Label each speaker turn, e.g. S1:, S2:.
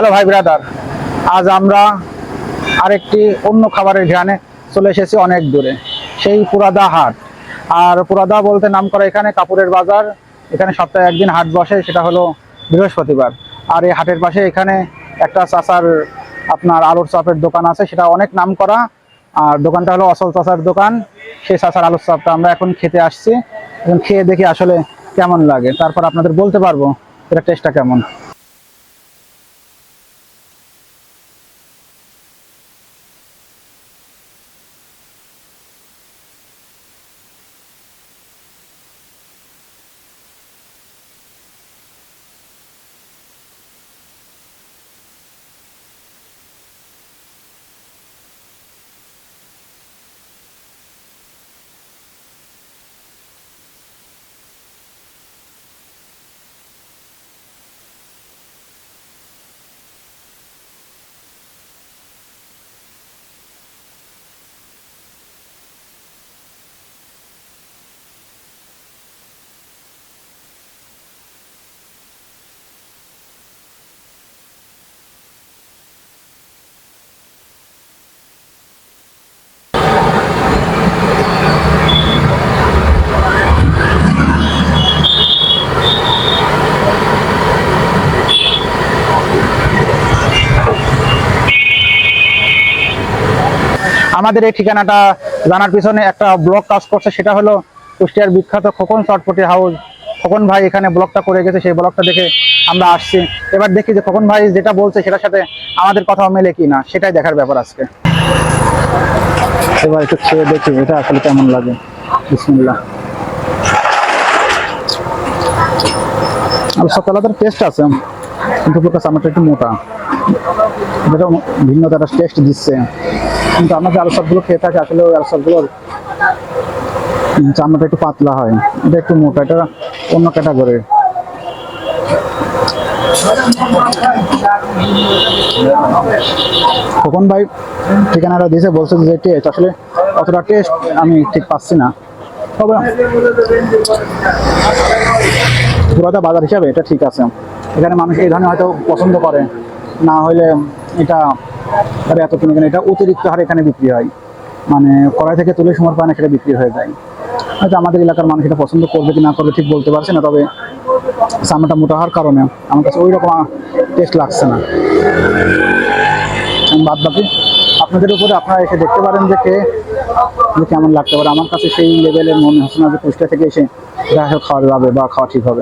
S1: Hello ভাই brother, আজ আমরা আরেকটি অন্য খাবারের ঘ্রাণে চলে এসেছি অনেক দূরে, সেই পুরাদা হাট। আর পুরাদা বলতে নাম করা এখানে কাপড়ের বাজার। এখানে সপ্তাহে একদিন হাট বসে, সেটা হলো বৃহস্পতিবার। আর এই হাটের পাশে এখানে একটা চাচার আপনার আলুর চপের দোকান আছে, সেটা অনেক নাম করা। আর দোকানটা হলো অচল চাচার দোকান। সেই চাচার আলুর চপটা আমরা এখন খেতে আসছি, এখন খেয়ে দেখি আসলে কেমন লাগে, তারপর আপনাদের বলতে পারবো এটা টেস্টটা কেমন। আমাদের এই ঠিকানাটা জানার পিছনে একটা ব্লগ কাজ করছে, সেটা হলো কুষ্টিয়ার বিখ্যাত খোকন চটপটি হাউস। খোকন ভাই এখানে ব্লগটা করে গেছে, সেই ব্লগটা দেখে আমরা আসছি। এবার দেখি যে খোকন ভাই যেটা বলছে সেটার সাথে আমাদের কথাও মেলে কি না, সেটাই দেখার ব্যাপার আজকে। এবার একটু খেয়ে দেখি এটা আসলে কেমন লাগে। বিসমিল্লাহ। আর সকালের টেস্ট আছে, কিন্তু চামড়াটা একটু মোটা, এটা ভিন্ন একটা টেস্ট দিচ্ছে। কিন্তু আমরা যে আলু চপগুলো খেয়ে থাকি, আসলে ওই আলু চপগুলোর চামড়াটা একটু পাতলা হয়, এটা একটু মোটা, এটা অন্য ক্যাটাগরির। খোকন ভাই ঠিকানাটা দিয়েছে, বলছে যে টেস্ট আসলে অতটা টেস্ট আমি ঠিক পাচ্ছি না, তবে পুরাদা বাজার হিসাবে এটা ঠিক আছে। এখানে মানুষ এই ধরনের হয়তো পছন্দ করে, না হলে এটা এত কিনে কেন, এটা অতিরিক্ত হারে এখানে বিক্রি হয়, মানে কড়াই থেকে তুলে সময় পায় না, সেটা বিক্রি হয়ে যায়। হয়তো আমাদের এলাকার মানুষ এটা পছন্দ করবে কি না করবে ঠিক বলতে পারছি না, তবে চামড়াটা মোটা হওয়ার কারণে আমার কাছে ওই রকম টেস্ট লাগছে না। বাদ বাকি আপনাদের উপরে, আপনারা এসে দেখতে পারেন যে কেমন লাগতে পারে। আমার কাছে সেই লেভেলের মনে হচ্ছে না যে কুষ্টিয়া থেকে এসে এটা খাওয়া যাবে বা খাওয়া ঠিক হবে।